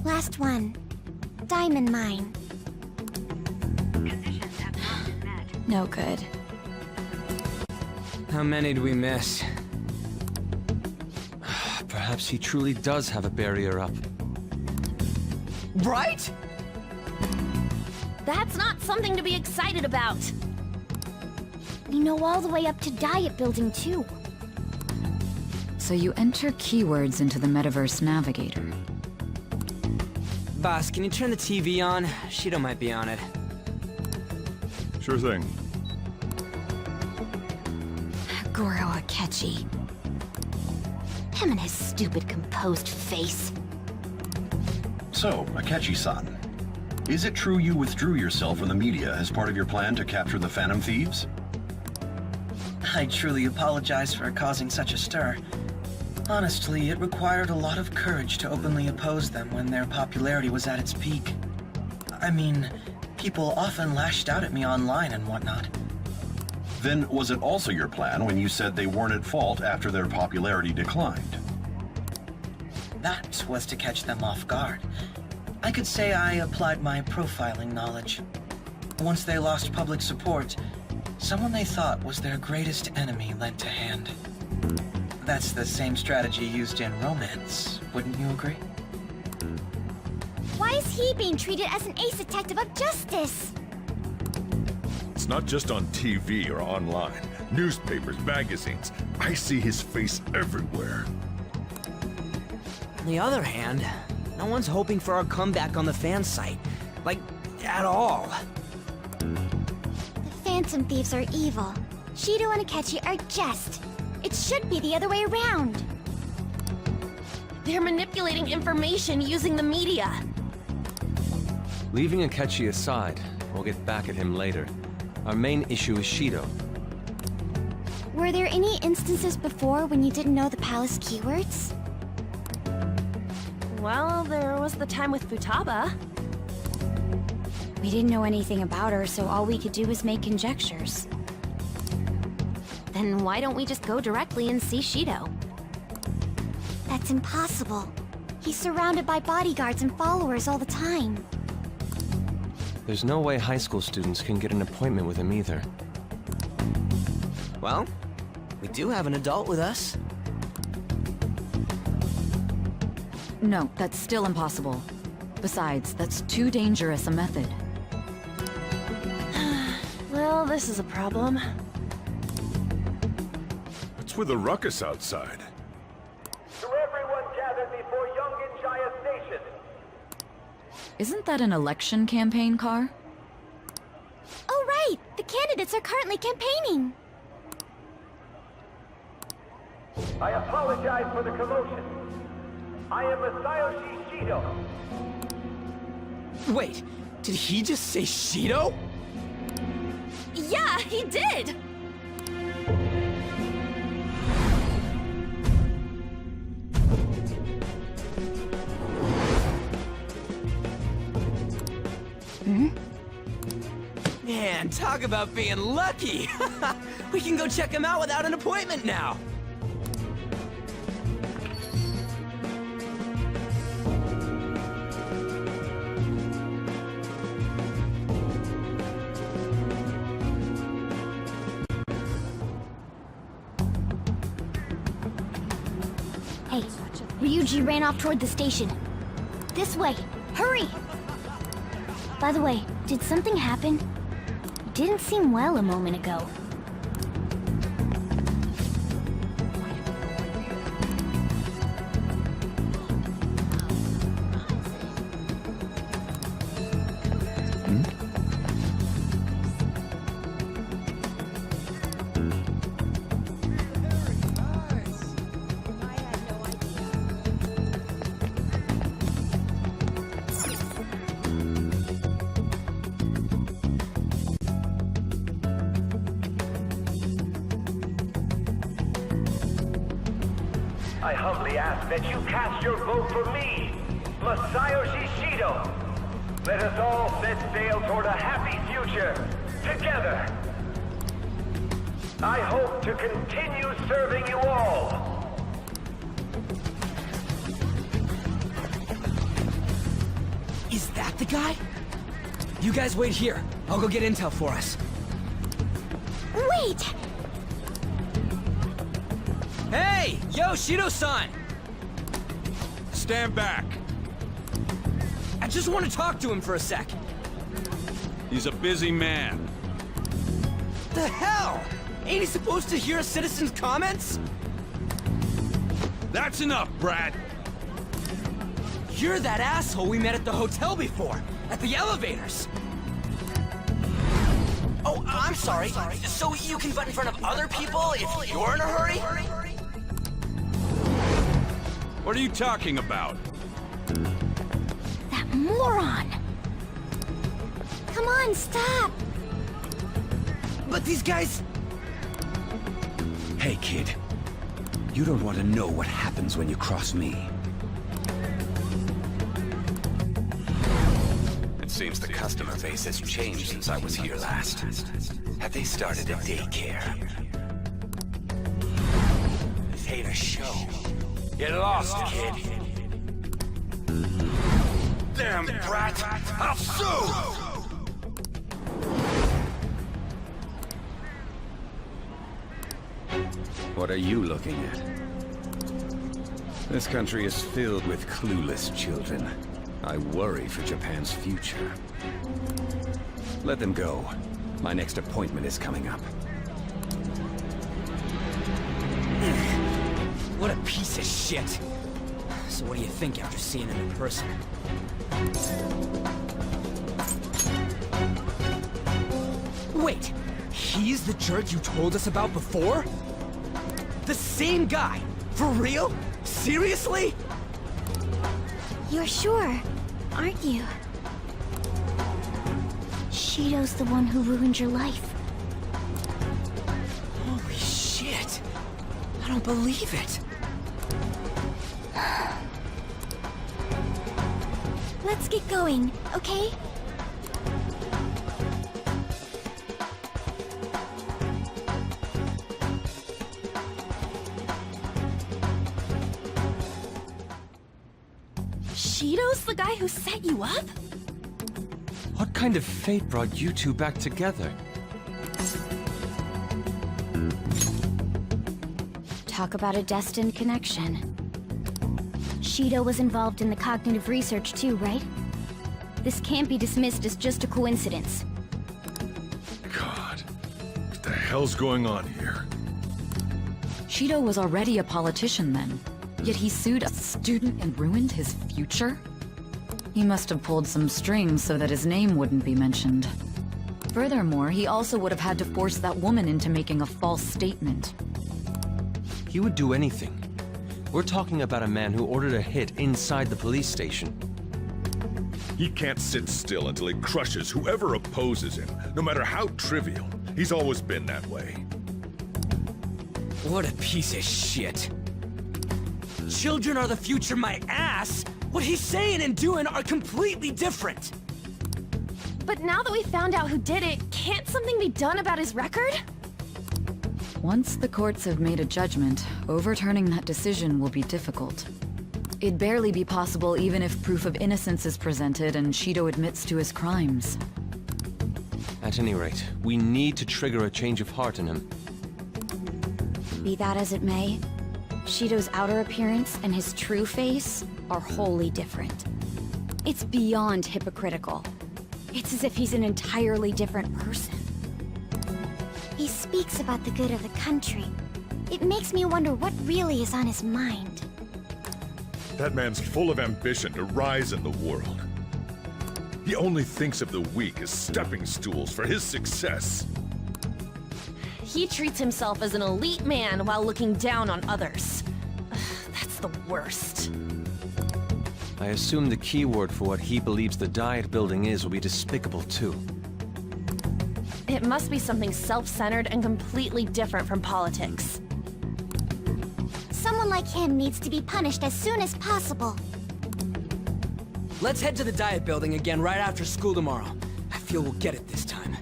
Last one. Diamond mine. Conditions have not been met. No good. How many do we miss? Perhaps he truly does have a barrier up. Right? That's not something to be excited about. We know all the way up to Diet Building, too. So you enter keywords into the Metaverse Navigator. Boss, can you turn the TV on? Shido might be on it. Sure thing. Goro Akechi. Him and his stupid composed face. So, Akechi-san, is it true you withdrew yourself from the media as part of your plan to capture the Phantom Thieves? I truly apologize for causing such a stir. Honestly, it required a lot of courage to openly oppose them when their popularity was at its peak. I mean, people often lashed out at me online and whatnot. Then was it also your plan when you said they weren't at fault after their popularity declined? That was to catch them off guard. I could say I applied my profiling knowledge. Once they lost public support, someone they thought was their greatest enemy lent a hand. That's the same strategy used in romance, wouldn't you agree? Why is he being treated as an ace detective of justice? It's not just on TV or online. Newspapers, magazines. I see his face everywhere. On the other hand, no one's hoping for our comeback on the fan site. Like, at all. The Phantom Thieves are evil. Shido and Akechi are just. It should be the other way around. They're manipulating information using the media. Leaving Akechi aside, we'll get back at him later. Our main issue is Shido. Were there any instances before when you didn't know the palace keywords? Well, there was the time with Futaba. We didn't know anything about her, so all we could do was make conjectures. Then why don't we just go directly and see Shido? That's impossible. He's surrounded by bodyguards and followers all the time. There's no way high school students can get an appointment with him either. Well, we do have an adult with us. No, that's still impossible. Besides, that's too dangerous a method. Well, this is a problem. What's with the ruckus outside? To everyone gathered before Yongin Jaya Station. Isn't that an election campaign car? Oh right! The candidates are currently campaigning! I apologize for the commotion. I am Masayoshi Shido. Wait, did he just say Shido? Yeah, he did! Man, talk about being lucky! We can go check him out without an appointment now! Ryuji ran off toward the station. This way! Hurry! By the way, did something happen? It didn't seem well a moment ago. I humbly ask that you cast your vote for me, Masayoshi Shido. Let us all set sail toward a happy future, together. I hope to continue serving you all. Is that the guy? You guys wait here. I'll go get intel for us. Wait! Hey! Yo, Shido-san! Stand back. I just want to talk to him for a sec. He's a busy man. The hell? Ain't he supposed to hear a citizen's comments? That's enough, Brad. You're that asshole we met at the hotel before, at the elevators. Oh, I'm sorry. So you can butt in front of other people if you're in a hurry? What are you talking about? That moron! Come on, stop! But these guys... Hey, kid. You don't want to know what happens when you cross me. It seems the customer base has changed since I was here last. Have they started a daycare? This ain't a show. Get lost, kid. Damn brat! I'll sue! What are you looking at? This country is filled with clueless children. I worry for Japan's future. Let them go. My next appointment is coming up. What a piece of shit. So what do you think after seeing him in person? Wait, he's the jerk you told us about before? The same guy? For real? Seriously? You're sure, aren't you? Shido's the one who ruined your life. Holy shit. I don't believe it. Let's get going, okay? Shido's the guy who set you up? What kind of fate brought you two back together? Talk about a destined connection. Shido was involved in the cognitive research too, right? This can't be dismissed as just a coincidence. God, what the hell's going on here? Shido was already a politician then, yet he sued a student and ruined his future? He must have pulled some strings so that his name wouldn't be mentioned. Furthermore, he also would have had to force that woman into making a false statement. He would do anything. We're talking about a man who ordered a hit inside the police station. He can't sit still until he crushes whoever opposes him, no matter how trivial. He's always been that way. What a piece of shit. Children are the future, my ass! What he's saying and doing are completely different! But now that we found out who did it, can't something be done about his record? Once the courts have made a judgment, overturning that decision will be difficult. It'd barely be possible even if proof of innocence is presented and Shido admits to his crimes. At any rate, we need to trigger a change of heart in him. Be that as it may, Shido's outer appearance and his true face are wholly different. It's beyond hypocritical. It's as if he's an entirely different person. He speaks about the good of the country. It makes me wonder what really is on his mind. That man's full of ambition to rise in the world. He only thinks of the weak as stepping stools for his success. He treats himself as an elite man while looking down on others. That's the worst. I assume the keyword for what he believes the Diet Building is will be despicable too. It must be something self-centered and completely different from politics. Someone like him needs to be punished as soon as possible. Let's head to the Diet Building again right after school tomorrow. I feel we'll get it this time.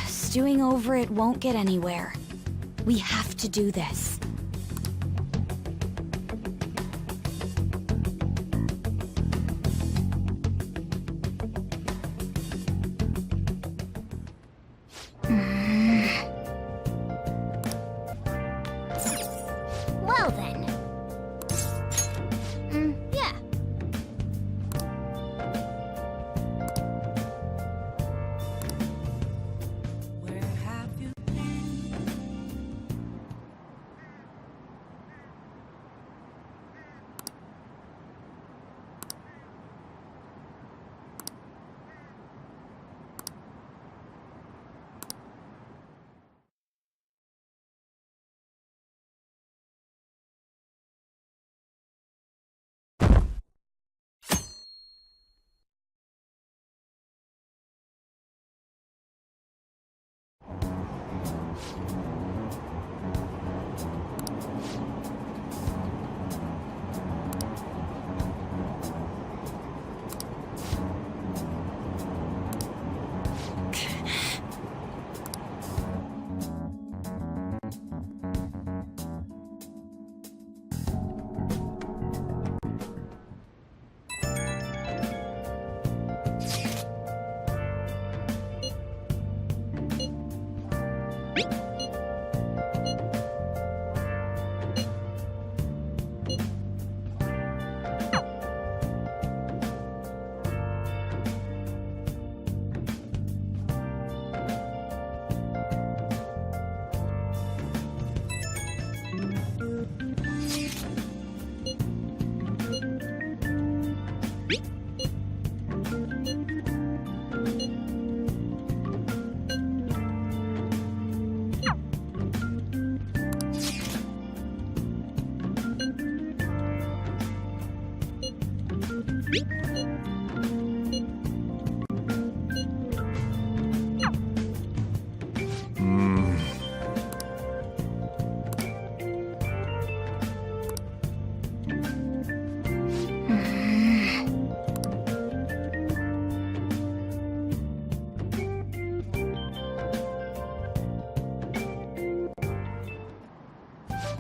Stewing over it won't get anywhere. We have to do this. Well then. Yeah.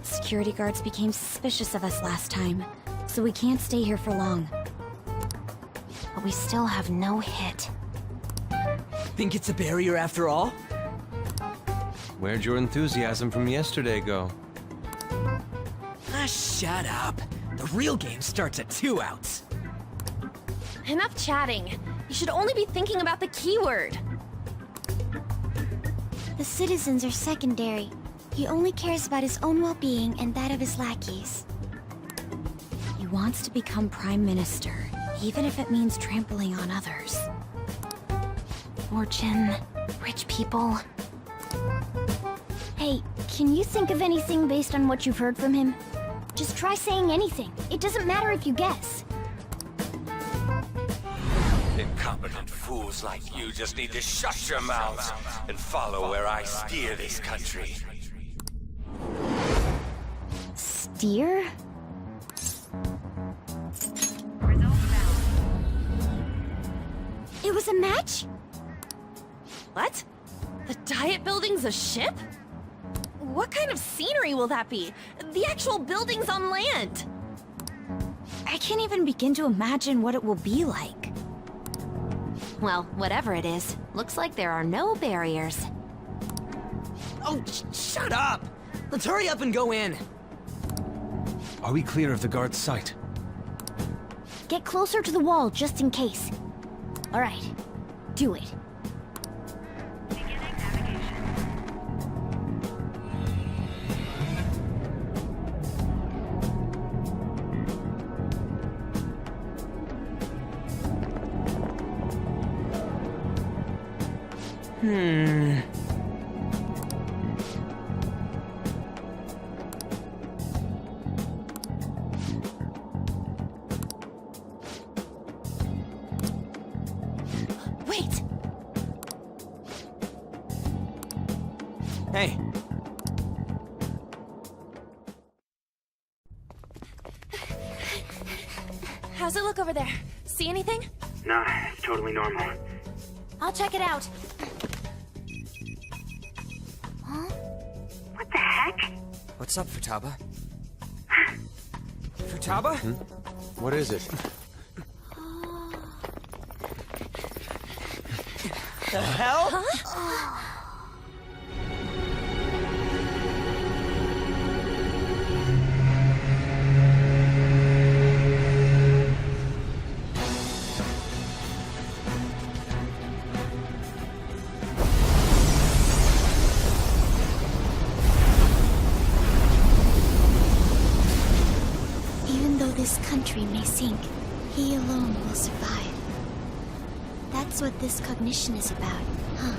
Security guards became suspicious of us last time, so we can't stay here for long. But we still have no hit. Think it's a barrier after all? Where'd your enthusiasm from yesterday go? Ah, shut up. The real game starts at 2 outs. Enough chatting. You should only be thinking about the keyword. The citizens are secondary. He only cares about his own well-being and that of his lackeys. He wants to become Prime Minister, even if it means trampling on others. Fortune, rich people. Hey, can you think of anything based on what you've heard from him? Just try saying anything. It doesn't matter if you guess. Incompetent fools like you just need to shut your mouths and follow where I steer this country. Steer? It was a match? What? The Diet Building's a ship? What kind of scenery will that be? The actual building's on land. I can't even begin to imagine what it will be like. Well, whatever it is, looks like there are no barriers. Oh, shut up! Let's hurry up and go in. Are we clear of the guard's sight? Get closer to the wall, just in case. Alright, do it. Wait! Hey. How's it look over there? See anything? Nah, it's totally normal. I'll check it out. What the heck? What's up, Futaba? Futaba? What is it? The hell? Even though this country may sink, he alone will survive. That's what this cognition is about, huh?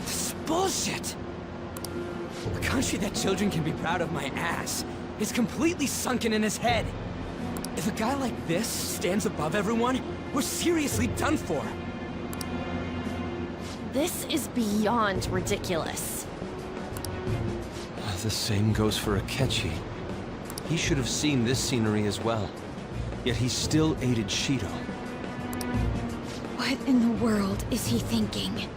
This is bullshit! A country that children can be proud of my ass is completely sunken in his head. If a guy like this stands above everyone, we're seriously done for. This is beyond ridiculous. The same goes for Akechi. He should have seen this scenery as well. Yet he still aided Shido. What in the world is he thinking?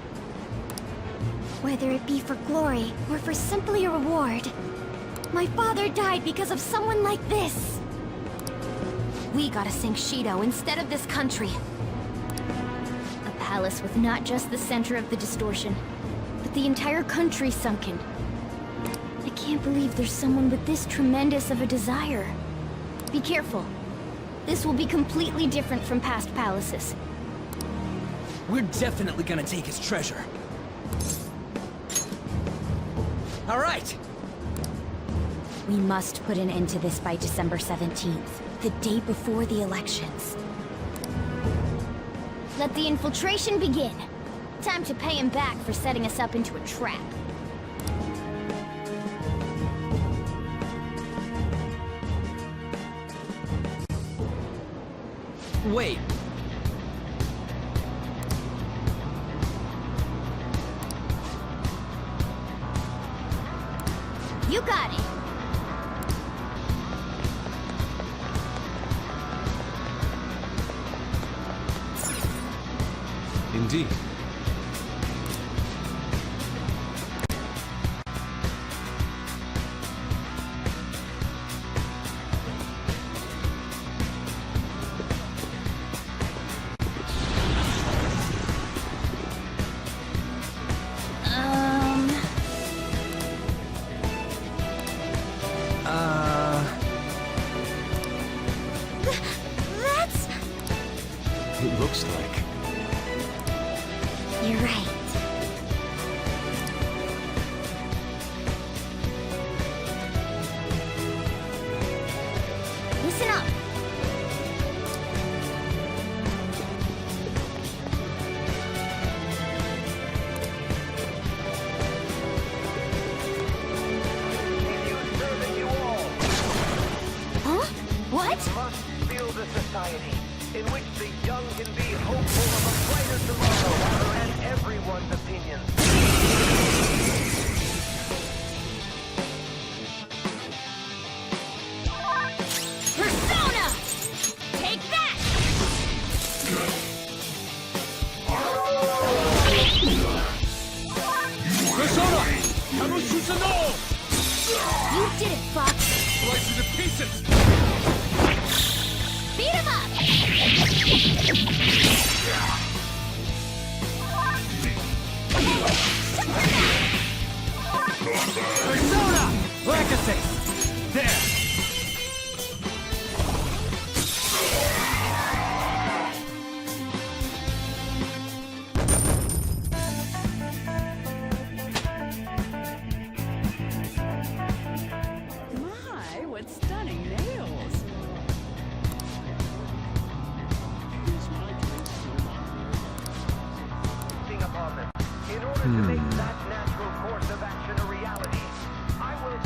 Whether it be for glory or for simply a reward, my father died because of someone like this. We gotta sink Shido instead of this country. A palace with not just the center of the distortion, but the entire country sunken. I can't believe there's someone with this tremendous of a desire. Be careful. This will be completely different from past palaces. We're definitely gonna take his treasure. All right! We must put an end to this by December 17th, the day before the elections. Let the infiltration begin. Time to pay him back for setting us up into a trap. Wait. You got it. Indeed. That's... It looks like. You're right. Listen up. Huh? What? Must build a society in which the young can be hopeful of a brighter tomorrow and everyone's opinions. Persona! Take that! Persona! You did it, Fox! slice you to pieces! Beat him up! Persona! Legacy! There! My, what stunning nails. Upon them. In order to make that natural course of action a reality, I will...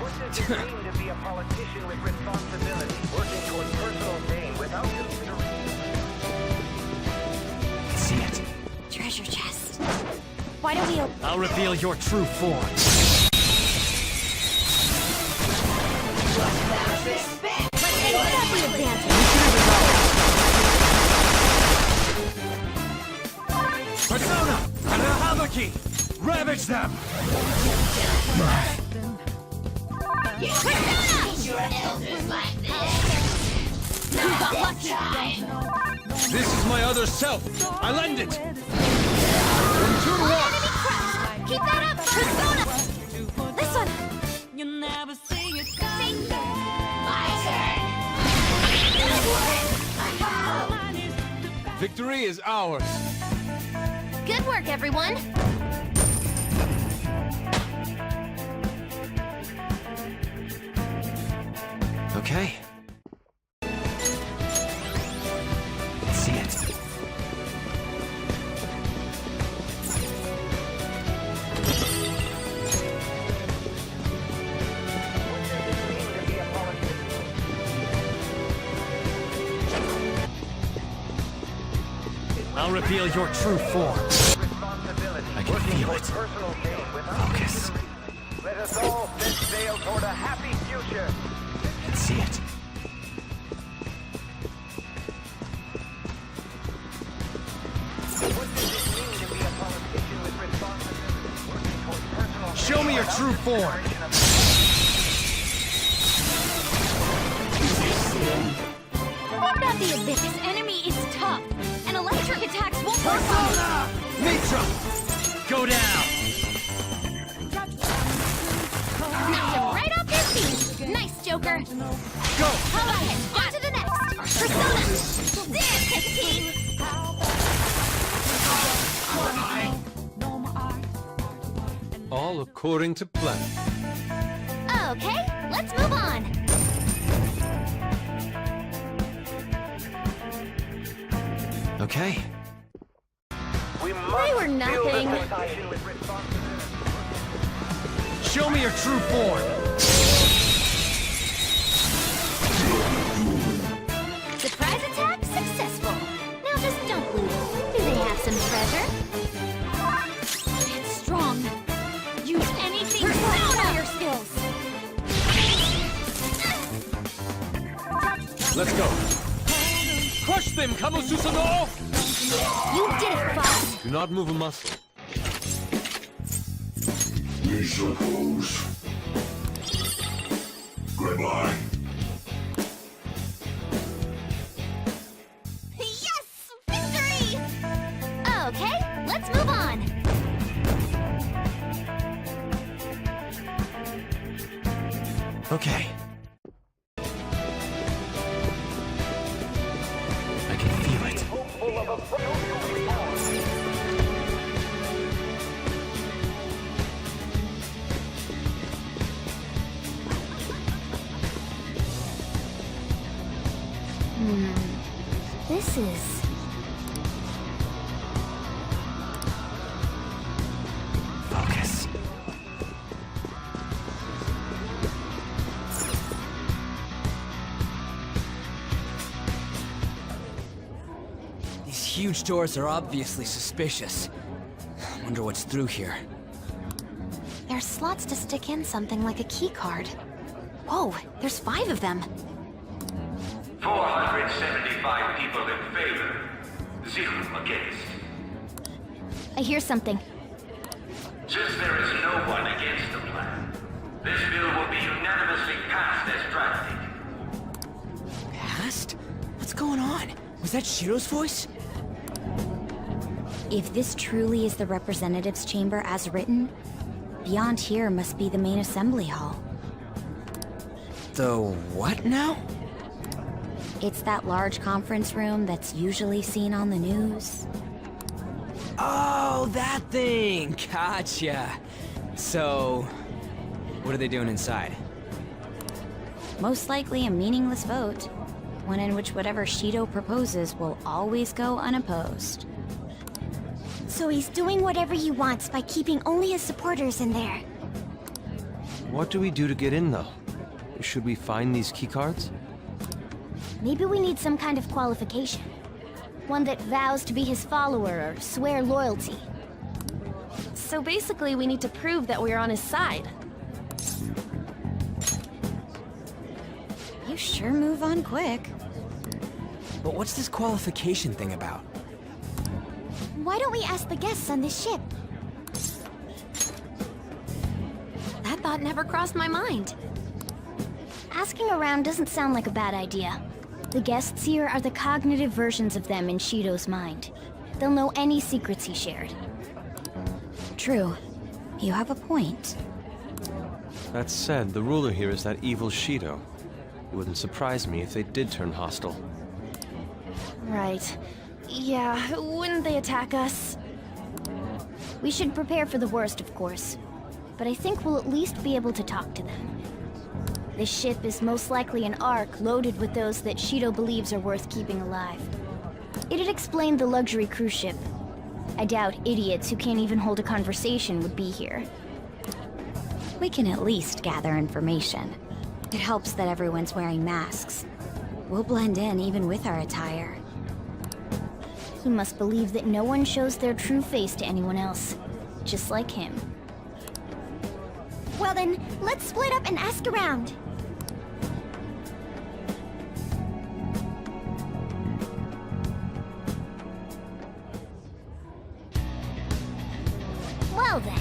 What does it mean to be a politician with responsibility, working toward personal gain without consideration? See it. Treasure chest. Why don't we open... I'll reveal your true form. Persona! Rahavaki! Ravage them! This is my other self! I lend it! From 2 to 1! Keep that up! Persona! This one! Victory is ours! Good work, everyone! Okay. Let's see it. I'll reveal your true form. I can feel it. Focus. Let us all set sail toward a happy future. Let's see it. What does it mean to be a politician with responsibility, working toward personal Show me your true form. Not the abyss. This enemy is tough, and electric attacks won't work on Persona! Mitra! Go down! Knocked him right off his feet. Nice, Joker. Go! All right, on to the next. Persona! There, take a peek. All according to plan. Okay, let's move on. Okay. We They were nothing. Show me your true form. Surprise attack successful. Now just don't lose. Do they have some treasure? It's strong. Use anything to show your skills. Let's go! Crush them, Kamosusono! You did it, Fox. Do not move a muscle. Goodbye. Yes! Victory! Okay, let's move on. Okay. I can feel it. This is... Focus. These huge doors are obviously suspicious. I wonder what's through here. There's slots to stick in something like a key card. Whoa, there's 5 of them. 475 people in favor, 0 against. I hear something. Since there is no one against the plan, this bill will be that Shiro's voice? If this truly is the representatives' chamber as written, beyond here must be the main assembly hall. The what now? It's that large conference room that's usually seen on the news. Oh, that thing! Gotcha. So, what are they doing inside? Most likely a meaningless vote, one in which whatever Shido proposes will always go unopposed. So he's doing whatever he wants by keeping only his supporters in there. What do we do to get in, though? Should we find these keycards? Maybe we need some kind of qualification. One that vows to be his follower or swear loyalty. So basically, we need to prove that we're on his side. You sure move on quick. But what's this qualification thing about? Why don't we ask the guests on this ship? That thought never crossed my mind. Asking around doesn't sound like a bad idea. The guests here are the cognitive versions of them in Shido's mind. They'll know any secrets he shared. True. You have a point. That said, the ruler here is that evil Shido. It wouldn't surprise me if they did turn hostile. Right. Yeah, wouldn't they attack us? We should prepare for the worst, of course. But I think we'll at least be able to talk to them. This ship is most likely an Ark loaded with those that Shido believes are worth keeping alive. It'd explain the luxury cruise ship. I doubt idiots who can't even hold a conversation would be here. We can at least gather information. It helps that everyone's wearing masks. We'll blend in even with our attire. He must believe that no one shows their true face to anyone else, just like him. Well then, let's split up and ask around. Well then.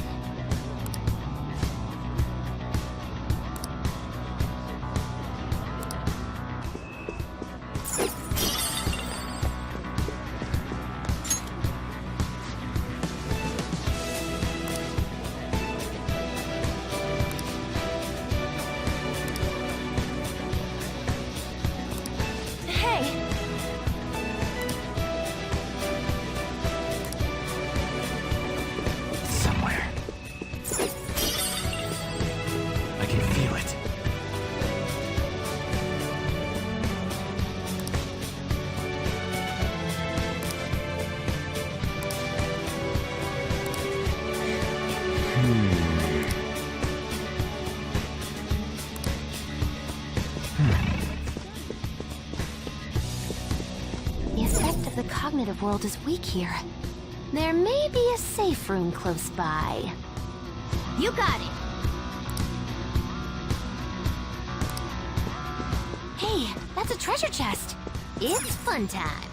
The effect of the cognitive world is weak here. There may be a safe room close by. You got it! Hey, that's a treasure chest. It's fun time.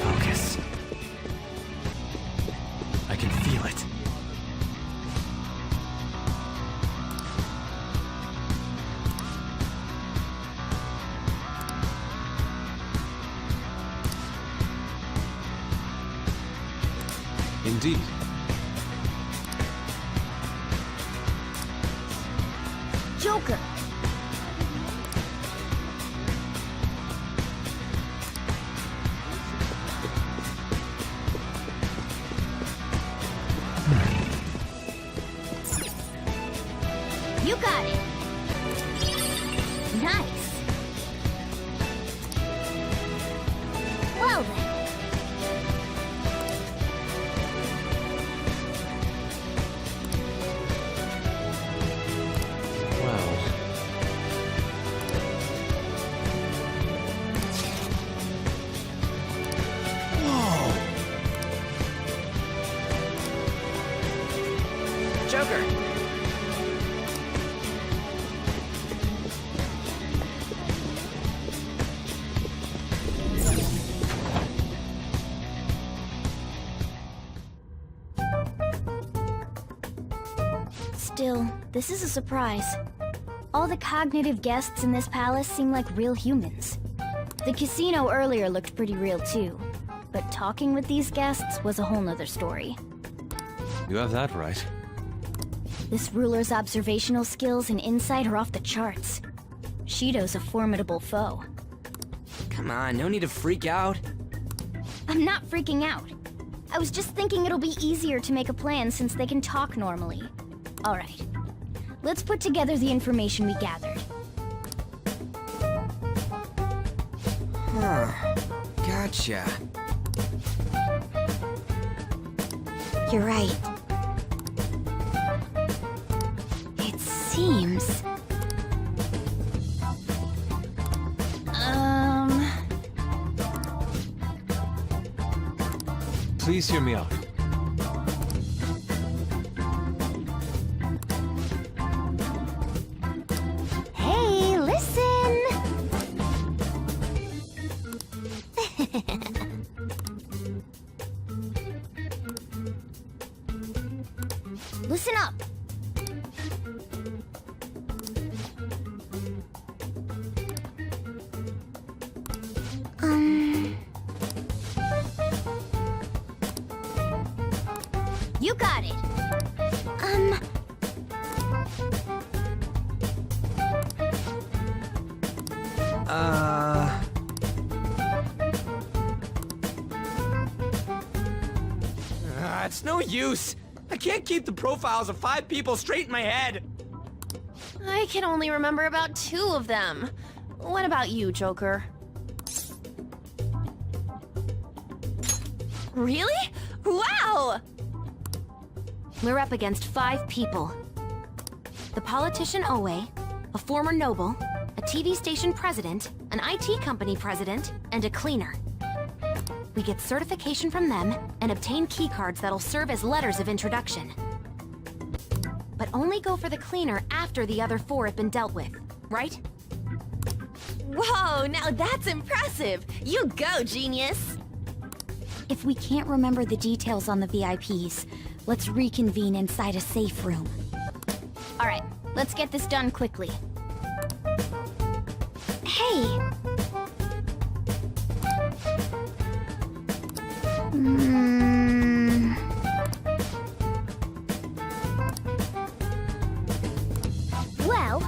Focus. I can feel it. Indeed. Joker! You got it! Still, this is a surprise. All the cognitive guests in this palace seem like real humans. The casino earlier looked pretty real too, but talking with these guests was a whole nother story. You have that right. This ruler's observational skills and insight are off the charts. Shido's a formidable foe. Come on, no need to freak out. I'm not freaking out. I was just thinking it'll be easier to make a plan since they can talk normally. Alright, let's put together the information we gathered. Huh. Gotcha. You're right. It seems... Please hear me out. Hey, listen! Listen up! You got it! It's no use. I can't keep the profiles of 5 people straight in my head. I can only remember about 2 of them. What about you, Joker? Really? Wow! We're up against 5 people. The politician Owe, a former noble, a TV station president, an IT company president, and a cleaner. We get certification from them and obtain keycards that'll serve as letters of introduction. But only go for the cleaner after the other 4 have been dealt with, right? Whoa, now that's impressive! You go, genius! If we can't remember the details on the VIPs, let's reconvene inside a safe room. Alright, let's get this done quickly. Hey! Well...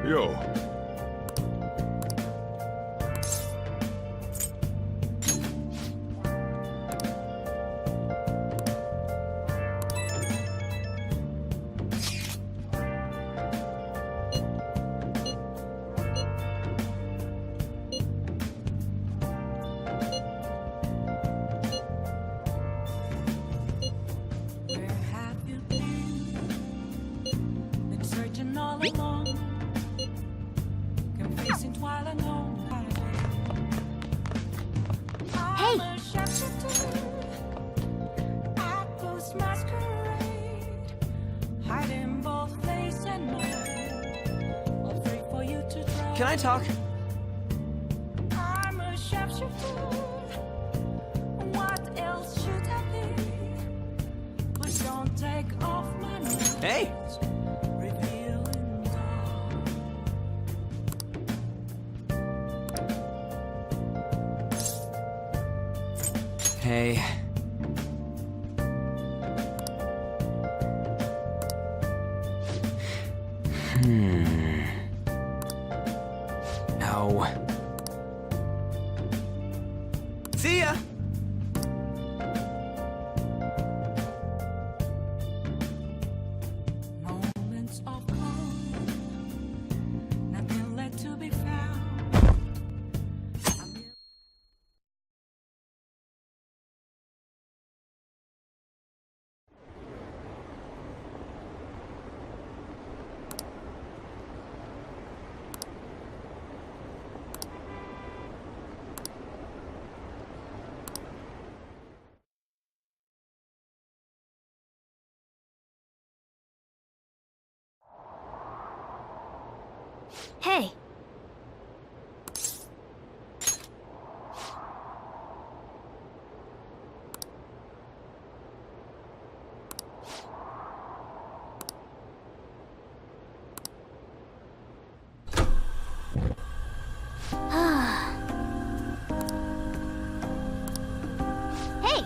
Yo. Where have you been? Been searching all along, confessing while alone. Hey! I'm a shapeshifter, I post masquerade, hiding both face and mind, afraid for you to try. Can I talk? I'm a shapeshifter. What else should I be? But don't take off my mask. Hey! Revealing dark. Hey. No. See ya! Moments of calm, nothing left to be found. Hey. Hey.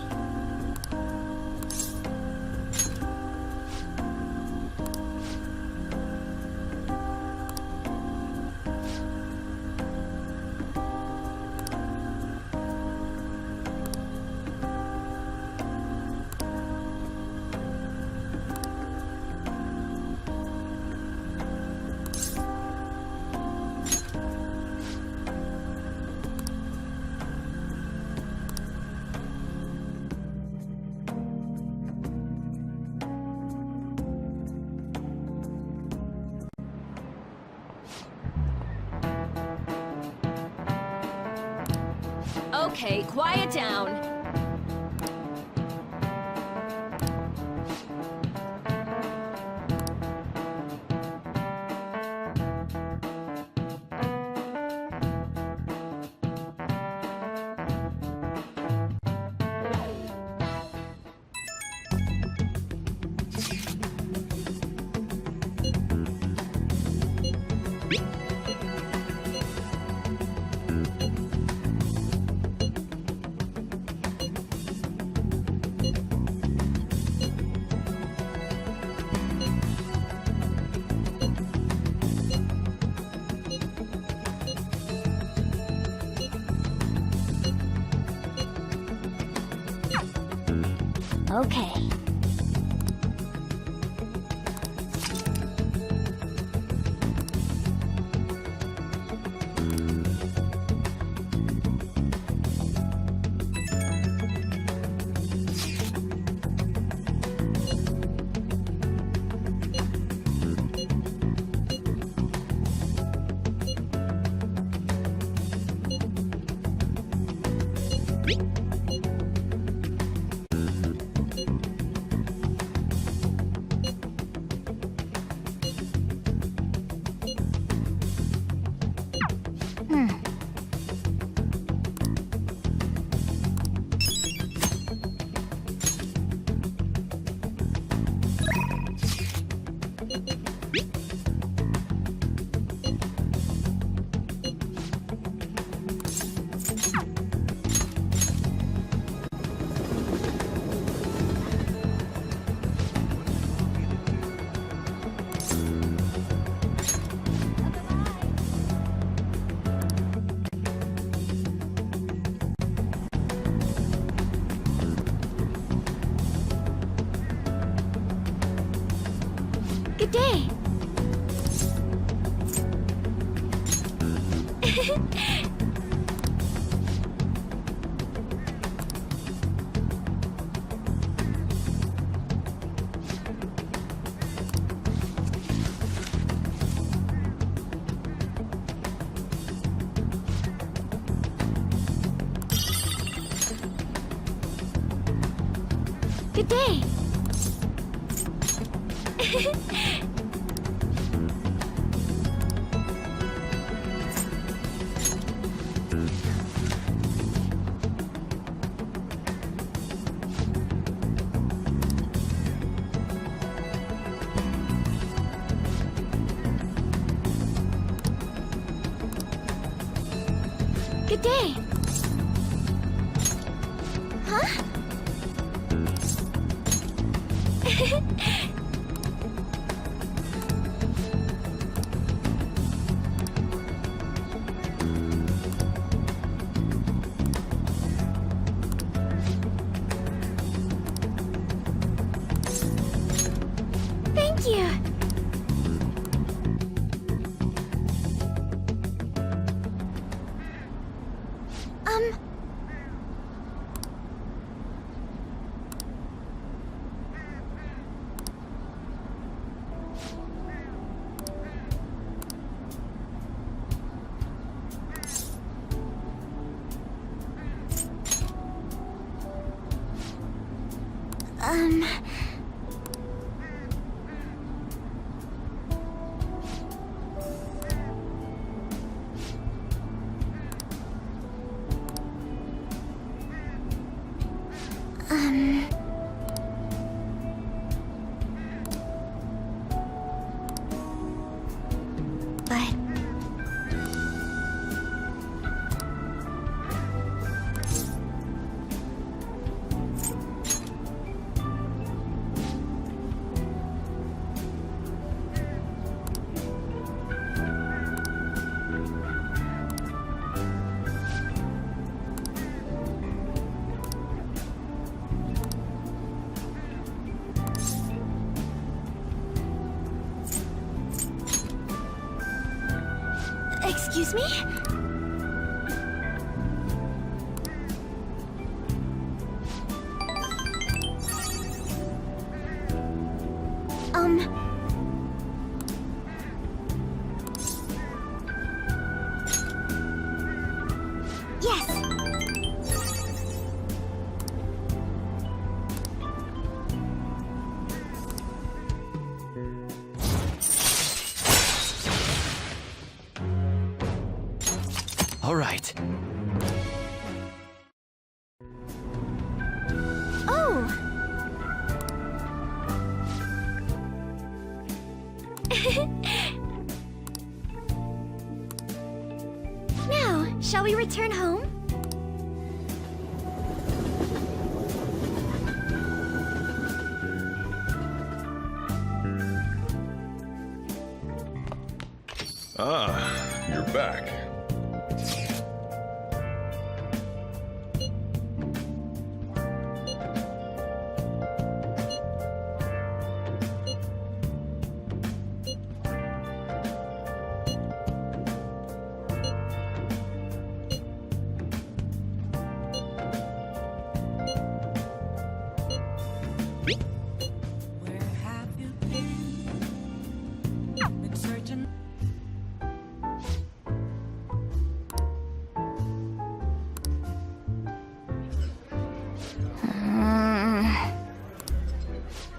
Okay, quiet down. Okay. Good day. Good day. Good day. Huh? Thank you. But... Excuse me? Yes. All right. Oh! Now, shall we return home? Ah, you're back. Where have you been? Been searching.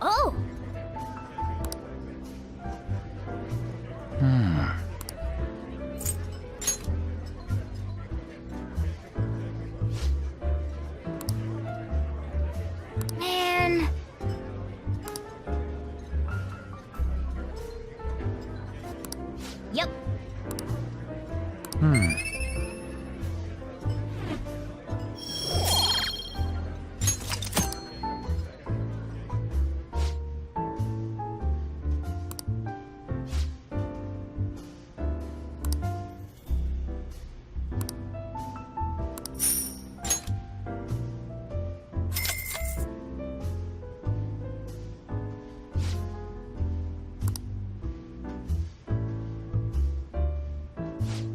Oh! Man. Yep.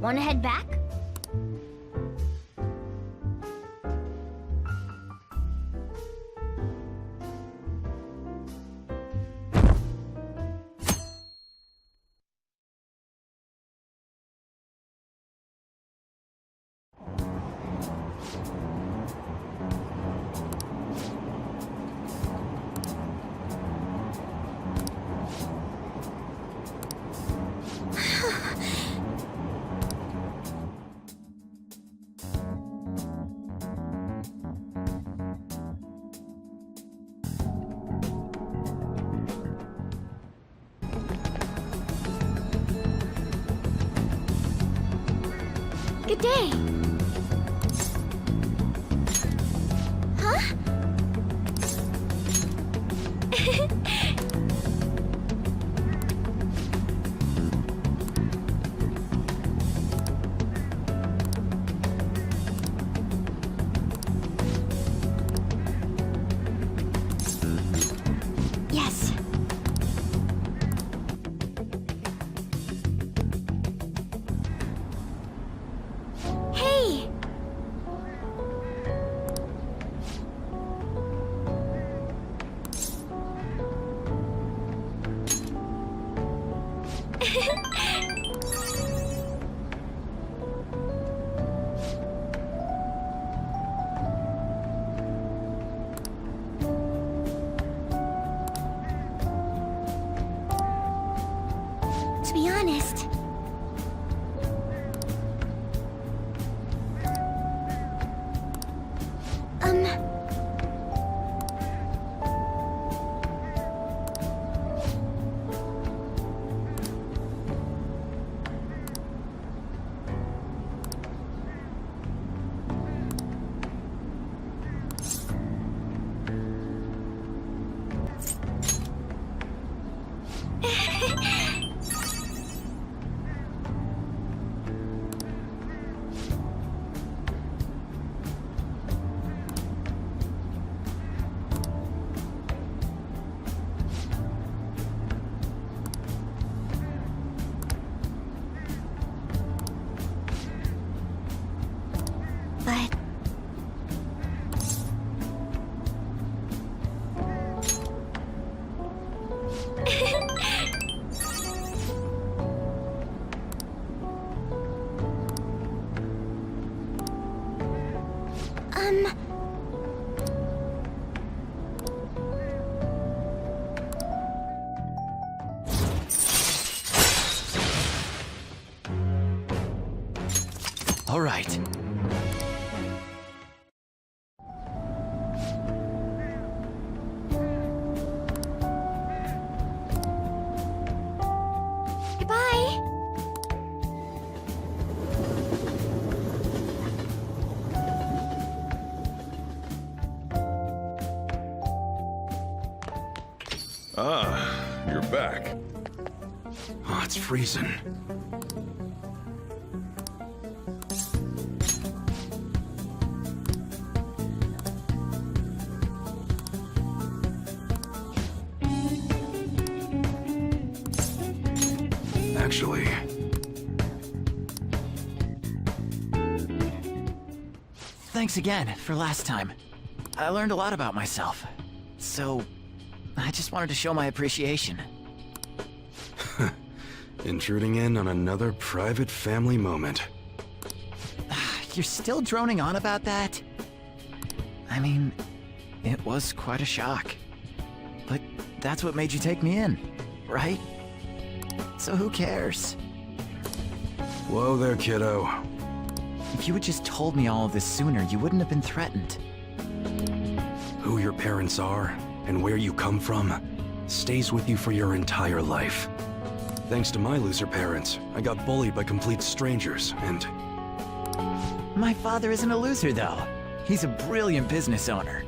Wanna head back? Good day. Huh? Yes. Hey! All right. Goodbye. Ah, you're back. Oh, it's freezing. Actually, Thanks again for last time. I learned a lot about myself. So, I just wanted to show my appreciation. intruding in on another private family moment. You're still droning on about that? I mean, it was quite a shock. But that's what made you take me in, right? So who cares? Whoa there, kiddo. If you had just told me all of this sooner, you wouldn't have been threatened. Who your parents are and where you come from stays with you for your entire life. Thanks to my loser parents, I got bullied by complete strangers, and... My father isn't a loser, though. He's a brilliant business owner.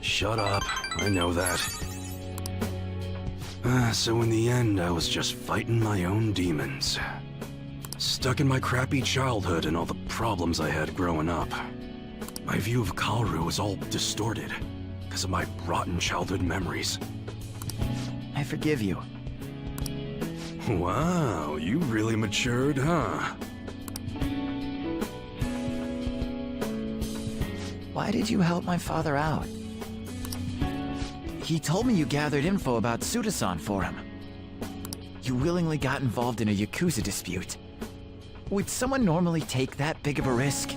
Shut up. I know that. So in the end, I was just fighting my own demons. Stuck in my crappy childhood and all the problems I had growing up. My view of Kaoru was all distorted because of my rotten childhood memories. I forgive you. Wow, you really matured, huh? Why did you help my father out? He told me you gathered info about Suda-san for him. You willingly got involved in a Yakuza dispute. Would someone normally take that big of a risk?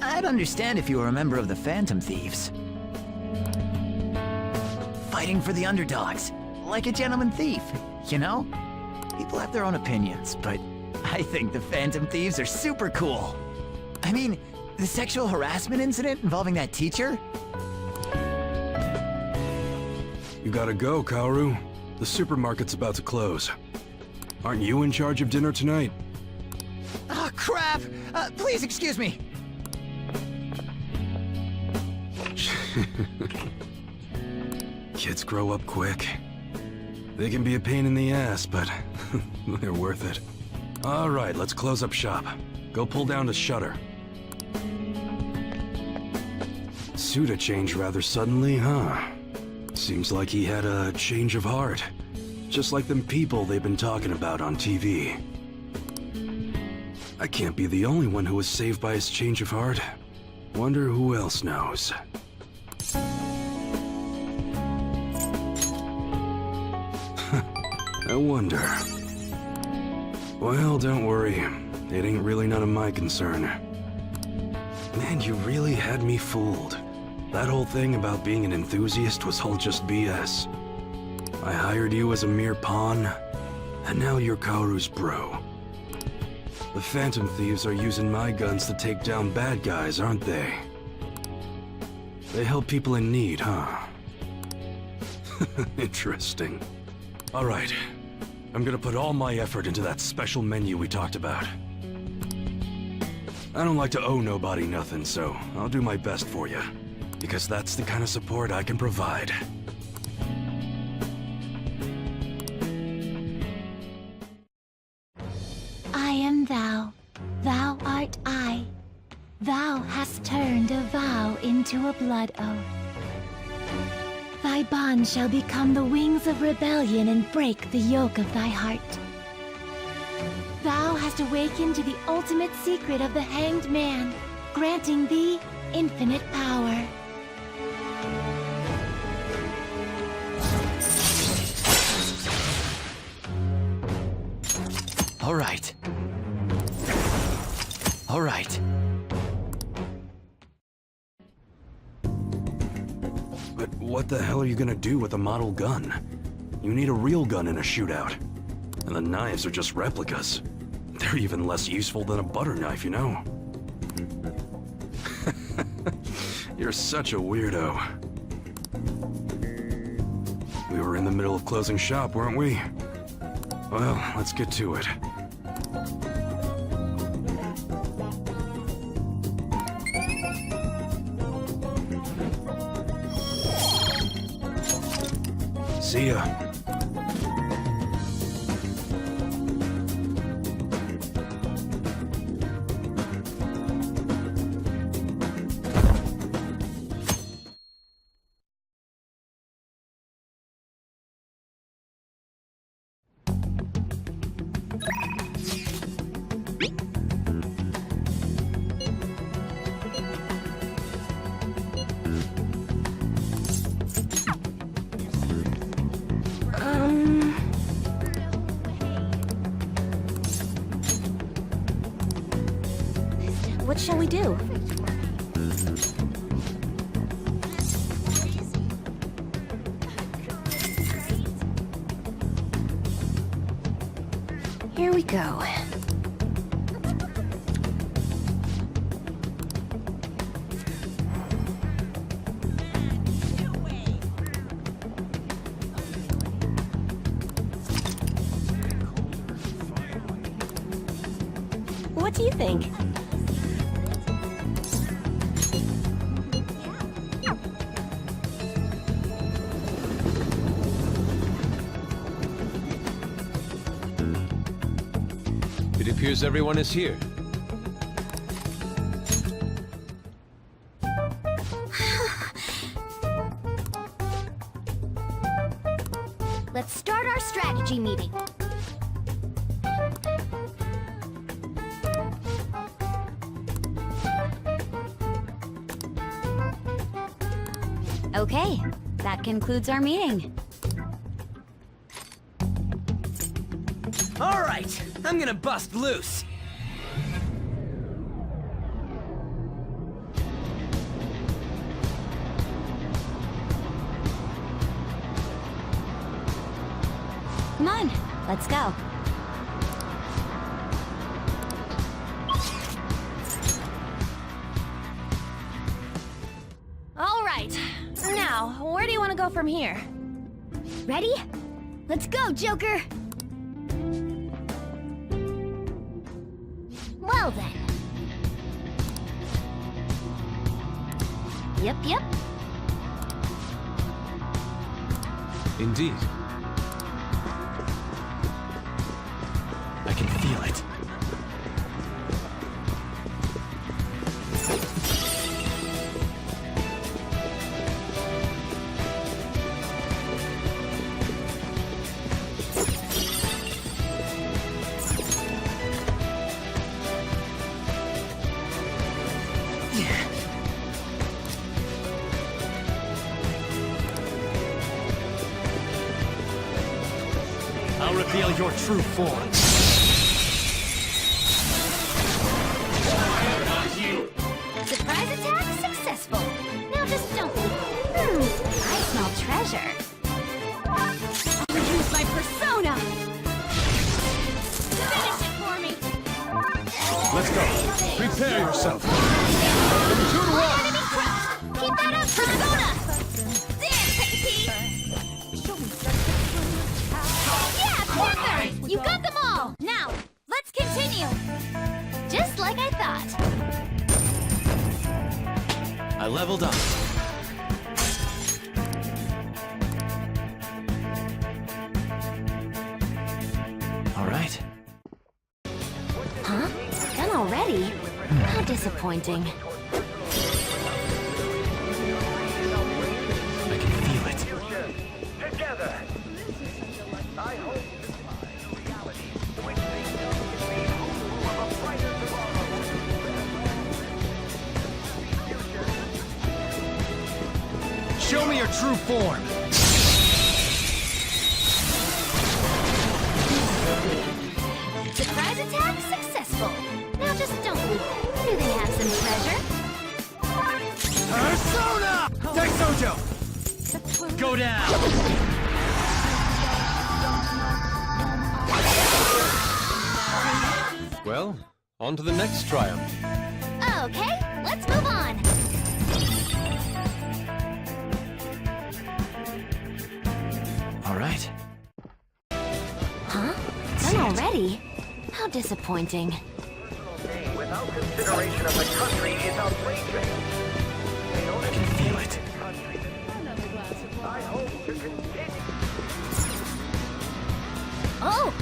I'd understand if you were a member of the Phantom Thieves. Fighting for the underdogs, like a gentleman thief, you know? People have their own opinions, but I think the Phantom Thieves are super cool. I mean, the sexual harassment incident involving that teacher? You gotta go, Kaoru. The supermarket's about to close. Aren't you in charge of dinner tonight? Oh, crap! Please excuse me! Kids grow up quick. They can be a pain in the ass, but they're worth it. All right, let's close up shop. Go pull down the shutter. Suda changed rather suddenly, huh? Seems like he had a change of heart. Just like them people they've been talking about on TV. I can't be the only one who was saved by his change of heart. Wonder who else knows. I wonder. Well, don't worry. It ain't really none of my concern. Man, you really had me fooled. That whole thing about being an enthusiast was all just BS. I hired you as a mere pawn, and now you're Kaoru's bro. The Phantom Thieves are using my guns to take down bad guys, aren't they? They help people in need, huh? Interesting. All right. I'm gonna put all my effort into that special menu we talked about. I don't like to owe nobody nothing, so I'll do my best for you. Because that's the kind of support I can provide. I am thou. Thou art I. Thou hast turned a vow into a blood oath. Thy bond shall become the wings of rebellion and break the yoke of thy heart. Thou hast awakened to the ultimate secret of the hanged man, granting thee infinite power. All right. All right. what the hell are you gonna do with a model gun? You need a real gun in a shootout. And the knives are just replicas. They're even less useful than a butter knife, you know? You're such a weirdo. We were in the middle of closing shop, weren't we? Well, let's get to it. See ya. What shall we do? Here we go. What do you think? It appears everyone is here. Let's start our strategy meeting. Okay, that concludes our meeting. All right, I'm gonna bust loose. Come on, let's go. All right. Now, where do you want to go from here? Ready? Let's go, Joker! Well then. Yep. Indeed. I can feel it. I'll reveal your true form. Surprise attack successful. Now just don't leave. I smell treasure. I'll use my persona. Finish it for me. Let's go. Prepare yourself. 2 to 1. Keep that up, persona. There, Peggy. Yeah, Panther. You got them all. Now, let's continue. Just like I thought. I leveled up. All right. Huh? Done already? How disappointing. I can feel it. Together. I hope this is a reality which they know is made hopeful of a brighter tomorrow. Show me your true form. Surprise attack successful. Now just don't leave. Do they have some treasure? Persona! Take Sojo! Well, on to the next triumph. Okay, let's move on. All right. Huh? Done already? How disappointing. Without consideration of the country is outrageous. I can feel it. I hope to continue. Oh!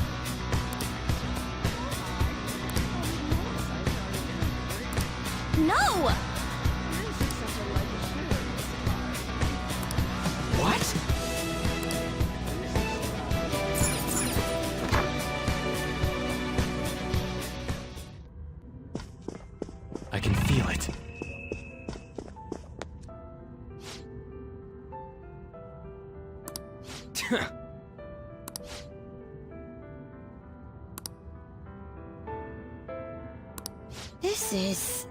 No! What? I can feel it. This is...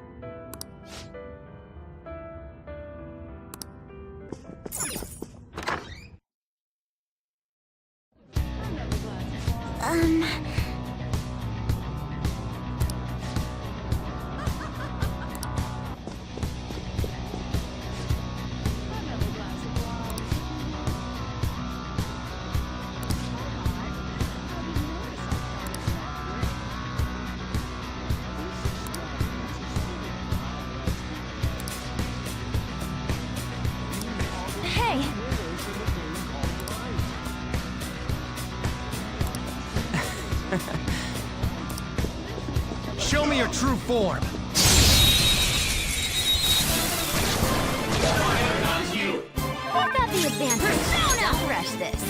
Hey! Show me your true form. Won't that be advantage? Persona! Don't rush this.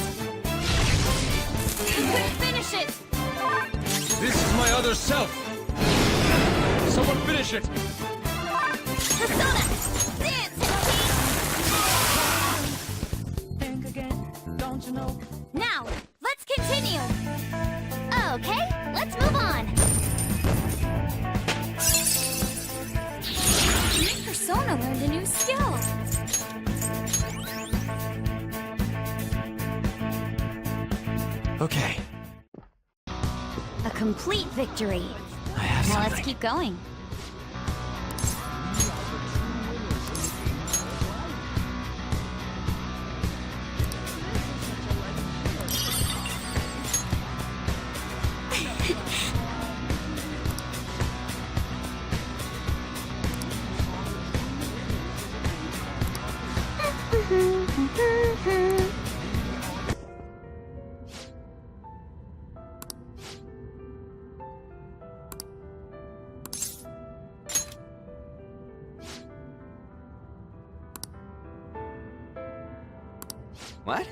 Quick, finish it! This is my other self. Someone finish it. Persona! Dance! Think again, don't you know? Now, let's continue! Okay, let's move on! My persona learned a new skill! Okay, A complete victory! I have Now something. let's keep going. What?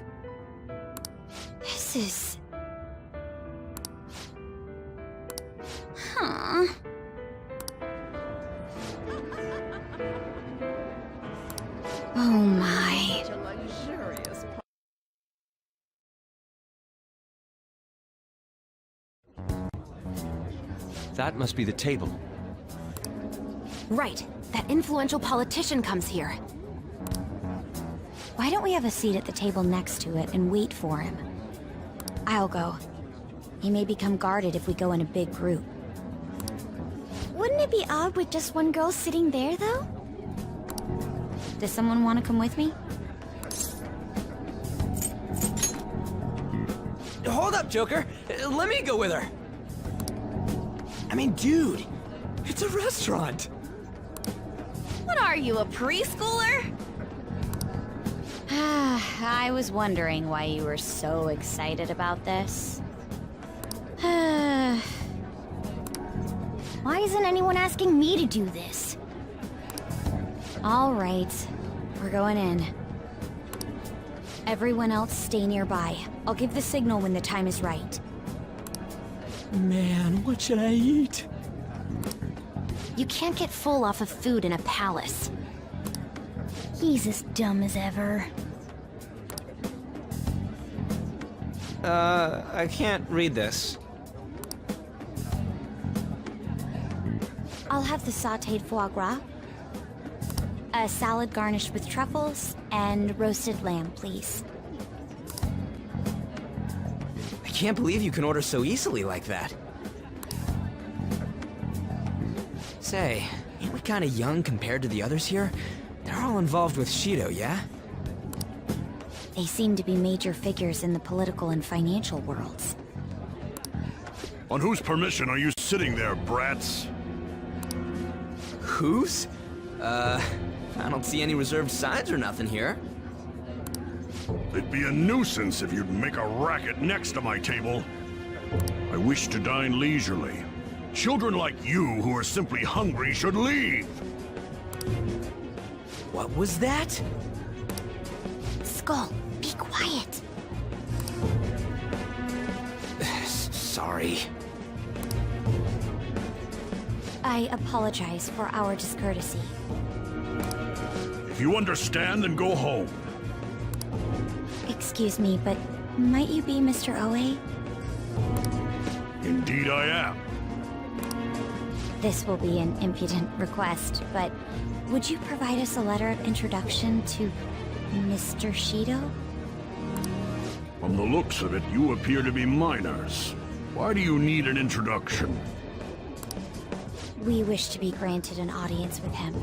This is... Huh. Oh my. That must be the table. Right. That influential politician comes here. Why don't we have a seat at the table next to it and wait for him? I'll go. He may become guarded if we go in a big group. Wouldn't it be odd with just one girl sitting there, though? Does someone want to come with me? Hold up, Joker. Let me go with her. I mean, dude, it's a restaurant. What are you, a preschooler? I was wondering why you were so excited about this. Why isn't anyone asking me to do this? All right, we're going in. Everyone else stay nearby. I'll give the signal when the time is right. Man, what should I eat? You can't get full off of food in a palace. He's as dumb as ever. I can't read this. I'll have the sautéed foie gras, a salad garnished with truffles, and roasted lamb, please. I can't believe you can order so easily like that. Say, ain't we kinda young compared to the others here? They're all involved with Shido, yeah? They seem to be major figures in the political and financial worlds. On whose permission are you sitting there, brats? Whose? I don't see any reserved signs or nothing here. It'd be a nuisance if you'd make a racket next to my table. I wish to dine leisurely. Children like you who are simply hungry should leave. What was that? Skull, be quiet. Sorry. I apologize for our discourtesy. If you understand, then go home. Excuse me, but might you be Mr. Oe? Indeed I am. This will be an impudent request, but would you provide us a letter of introduction to Mr. Shido? From the looks of it, you appear to be minors. Why do you need an introduction? We wish to be granted an audience with him.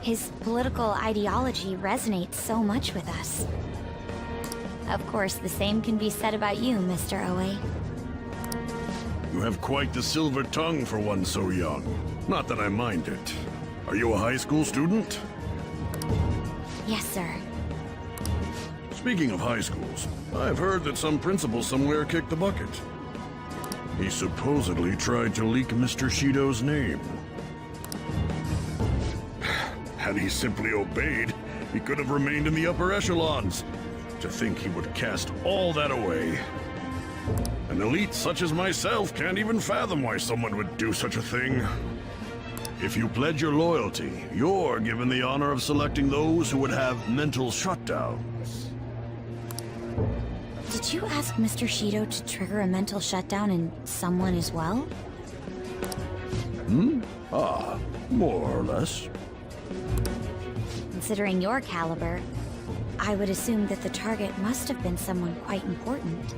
His political ideology resonates so much with us. Of course, the same can be said about you, Mr. Oe. You have quite the silver tongue for one so young. Not that I mind it. Are you a high school student? Yes, sir. Speaking of high schools, I've heard that some principal somewhere kicked the bucket. He supposedly tried to leak Mr. Shido's name. Had he simply obeyed, he could have remained in the upper echelons. To think he would cast all that away. An elite such as myself can't even fathom why someone would do such a thing. If you pledge your loyalty, you're given the honor of selecting those who would have mental shutdowns. Did you ask Mr. Shido to trigger a mental shutdown in someone as well? Ah, more or less. Considering your caliber, I would assume that the target must have been someone quite important.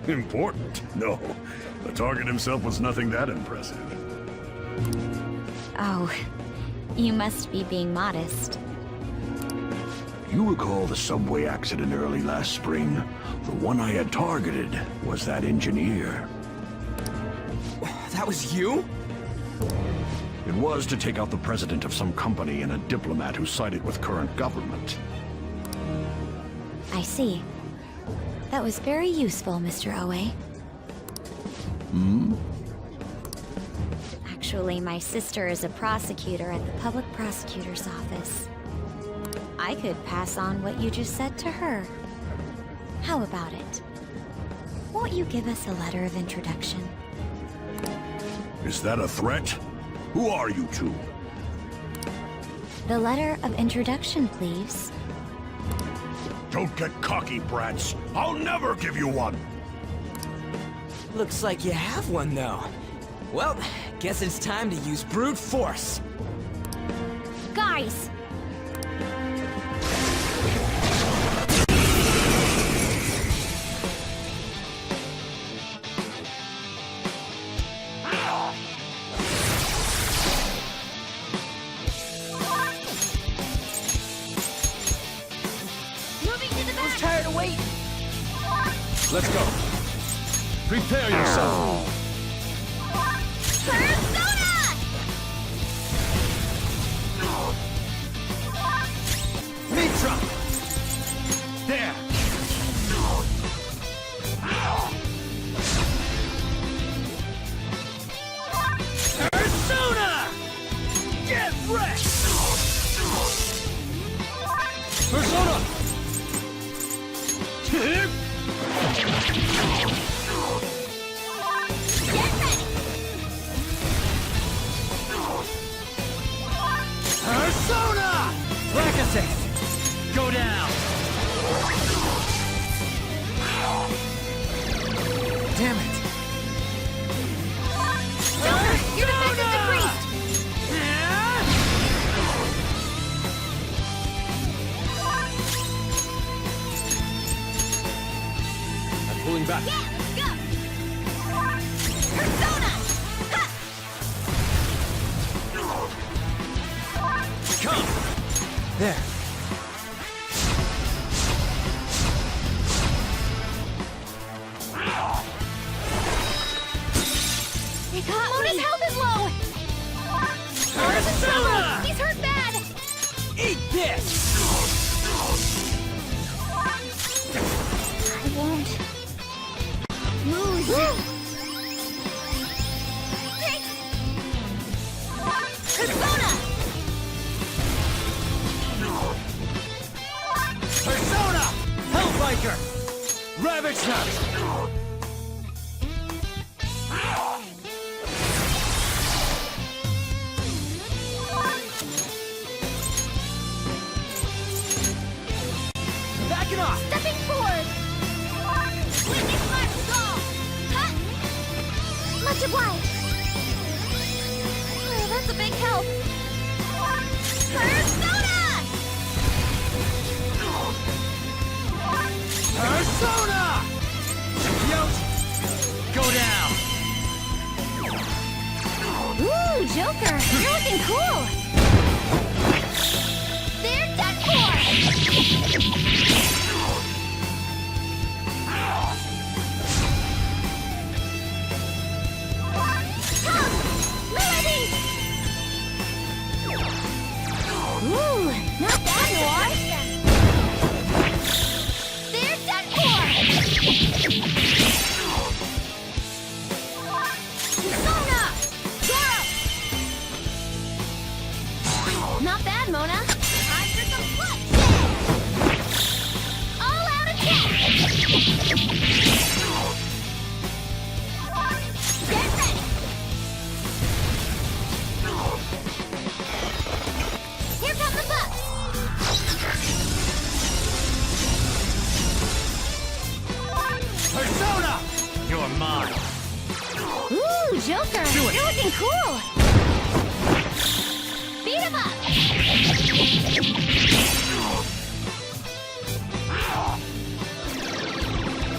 Important? No. The target himself was nothing that impressive. Oh, you must be being modest. You recall the subway accident early last spring? The one I had targeted was that engineer. That was you? It was to take out the president of some company and a diplomat who sided with current government. I see. That was very useful, Mr. Oe. Actually, my sister is a prosecutor at the public prosecutor's office. I could pass on what you just said to her. How about it? Won't you give us a letter of introduction? Is that a threat? Who are you two? The letter of introduction, please. Don't get cocky, brats. I'll never give you one. Looks like you have one, though. Well, guess it's time to use brute force. Guys! Let's go. Prepare yourself. Persona! Mitra! There! Persona! Get wrecked! Persona! Persona! Bracketing! Go down! Damn it! Your defense is decreased! I'm pulling back. Yeah, let's go! Persona! Ha! There. They got Mona's health is low! Mona's in trouble! He's hurt bad! Eat this! I won't lose. Persona! Persona! Hellbiker! Ravage Nut! Backing off! Stepping forward! Witness my skull! Huh? Much obliged! Oh, that's a big help. Persona! Persona! Yote! Go down! Ooh, Joker! You're looking cool! They're done for! Come! Melody! Ooh, not bad, Noir! They're done for! Persona! Zoro! Not bad, Mona. Time for some bloodshed! All out attack! Get ready! Here come the bucks! Persona! You're mine. Ooh, Joker! Do it. You're looking cool! Beat him up!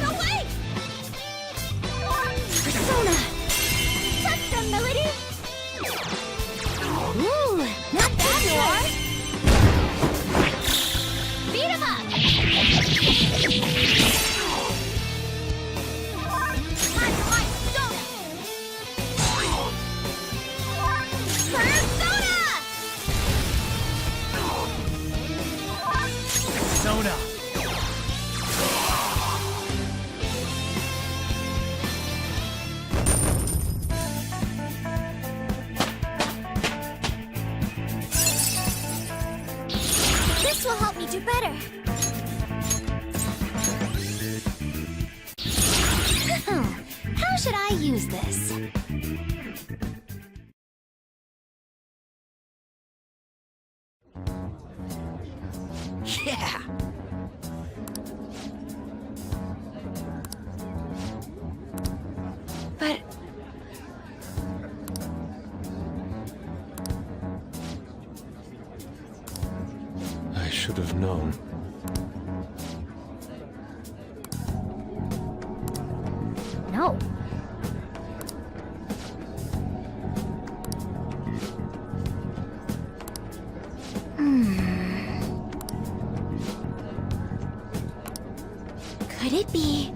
No way! Persona! Touch them, Melody! Ooh, not bad, Noir! Beat him up! Time for my stone! Persona! Persona! This will help me do better. How should I use this? Yeah! But I should have known. no. Could it be?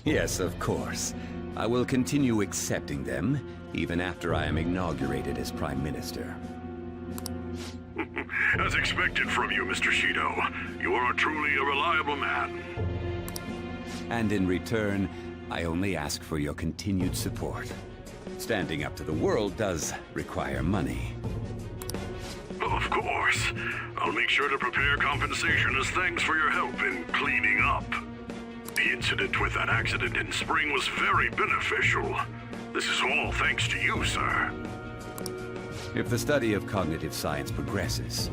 Yes, of course. I will continue accepting them, even after I am inaugurated as Prime Minister. As expected from you, Mr. Shido. You are truly a reliable man. And in return, I only ask for your continued support. Standing up to the world does require money. Of course. I'll make sure to prepare compensation as thanks for your help in cleaning up. The incident with that accident in spring was very beneficial. This is all thanks to you, sir. If the study of cognitive science progresses,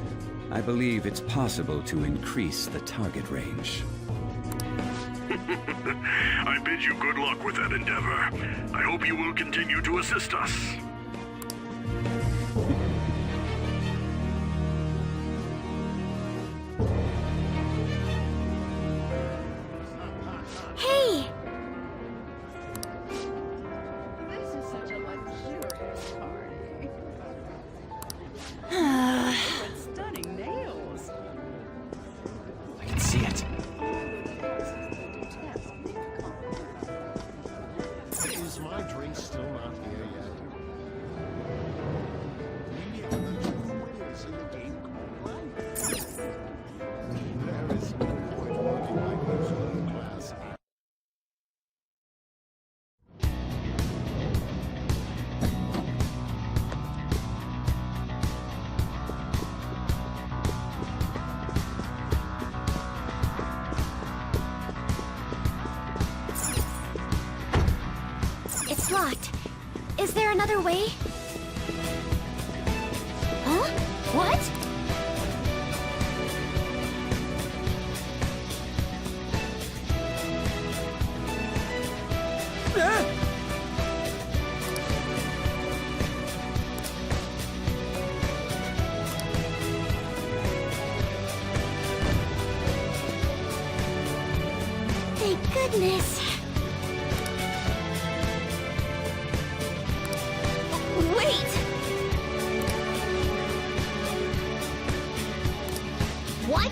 I believe it's possible to increase the target range. I bid you good luck with that endeavor. I hope you will continue to assist us. Stunning nails. I can see it. Is my drink still not here yet? We are the true winners in the game called life. There is no point looking like those low-class. It's locked. Is there another way? Huh? What? Thank goodness. Wait! What?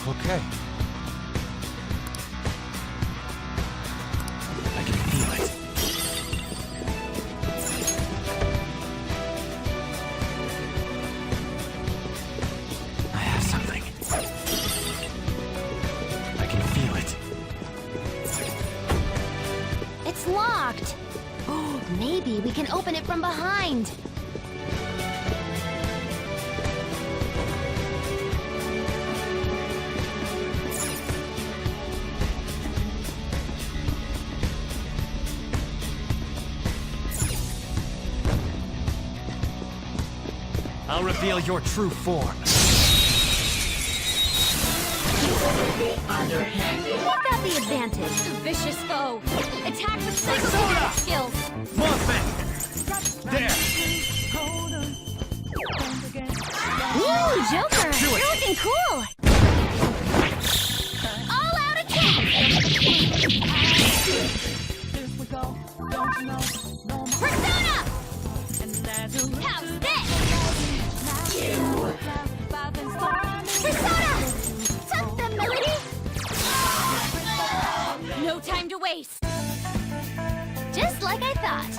Okay. I can feel it. I have something. I can feel it. It's locked. Oh, maybe we can open it from behind. I'll reveal your true form. You've got the advantage. Vicious foe. Attack with psychokinetic skills. There! Ooh, Joker! You're looking cool! All out attack! Here we go. Don't you know? No more. Persona! And as you How's this? Persona! Tuck the melody! No time to waste! Just like I thought.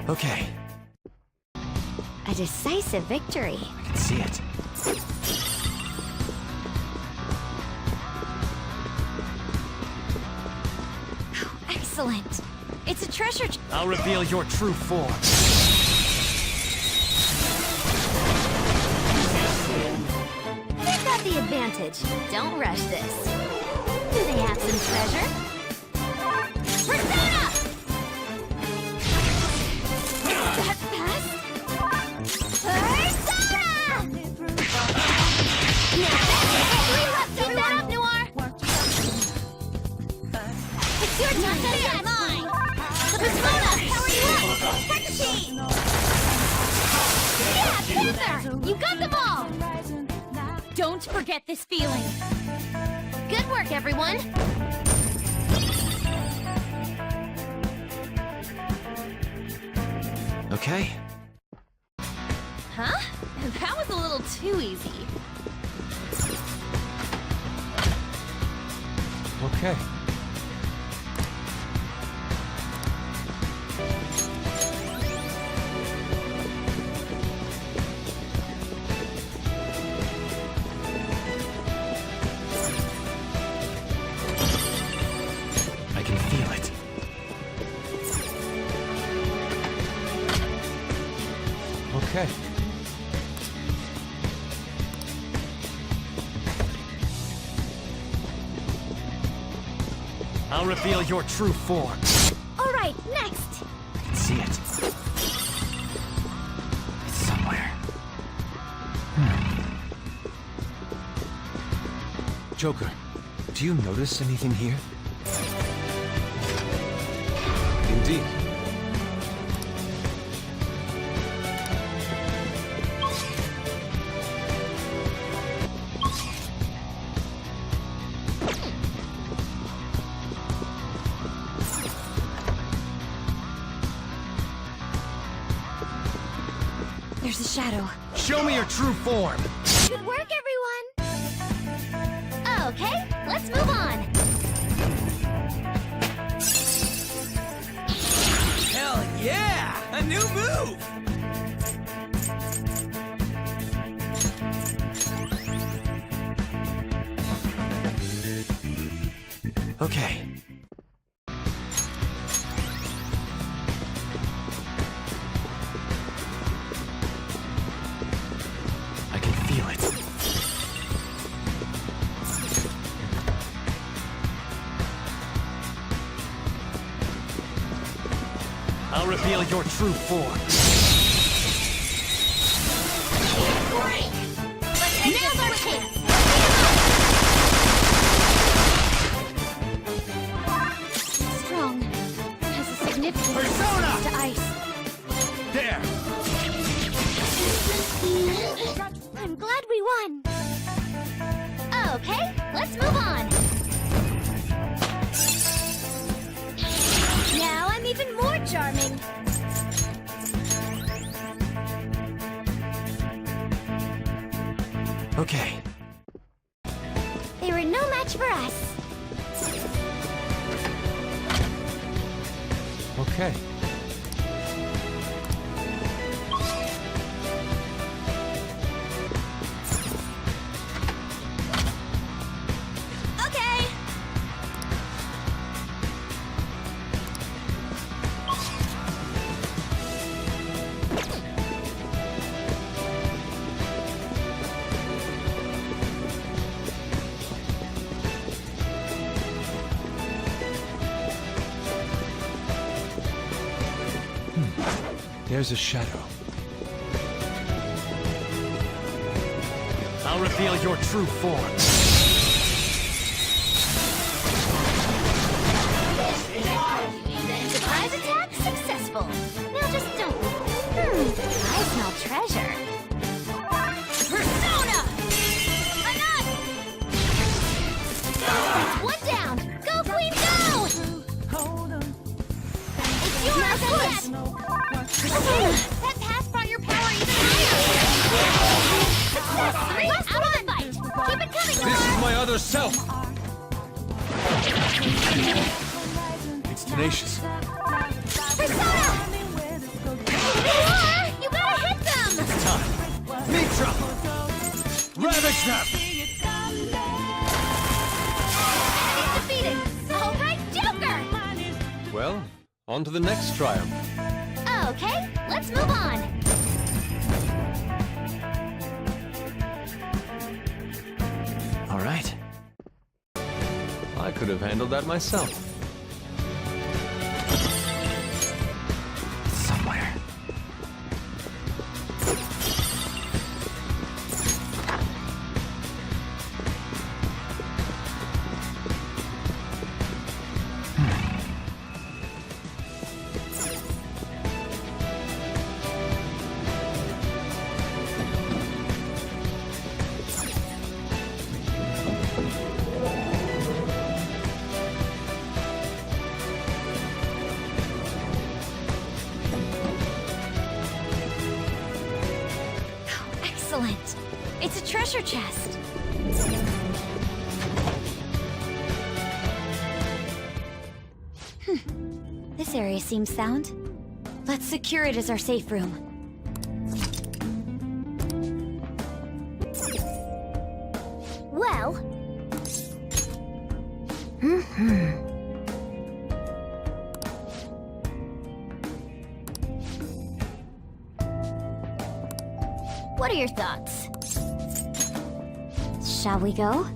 Okay, A decisive victory. I can see it. Excellent. It's a treasure. I'll reveal your true form. They've got the advantage. Don't rush this. Do they have some treasure? Persona! That fast? Persona! Now that's it. Keep that up, Noir! It's your turn to get mine! Persona, power you up! Hecate! Yeah, Panther! You got them all! Don't forget this feeling. Good work, everyone! Okay. Huh? That was a little too easy. Okay. I can feel it. Okay. I'll reveal your true form. All right, next. I can see it. It's somewhere. Joker, do you notice anything here? Indeed. There's a shadow. Show me your true form. Good work, everyone. Okay, let's move on. Hell yeah! A new move! Okay. I can feel it. I'll reveal your true form. Now's our chance. Strong. Has a significant Persona! resistance to ice. There! I'm glad we won. Okay, let's move on. Now I'm even more charming. Okay. They were no match for us. Okay. Okay. There's a shadow. I'll reveal your true form. Surprise attack successful. Now just don't. I smell treasure. Persona! Enough! One down. Go, Queen, go! It's yours and yet. That pass brought your power even higher. Success 3 out of the fight. Keep it coming, This is my other self. It's tenacious. Persona! You gotta hit them! It's time. Mitra! Ravage them! Enemy defeated! All right, Joker! Well, on to the next triumph. Okay, let's move on. All right. I could have handled that myself. Somewhere. Excellent. It's a treasure chest. This area seems sound. Let's secure it as our safe room. Well... What are your thoughts? Shall we go?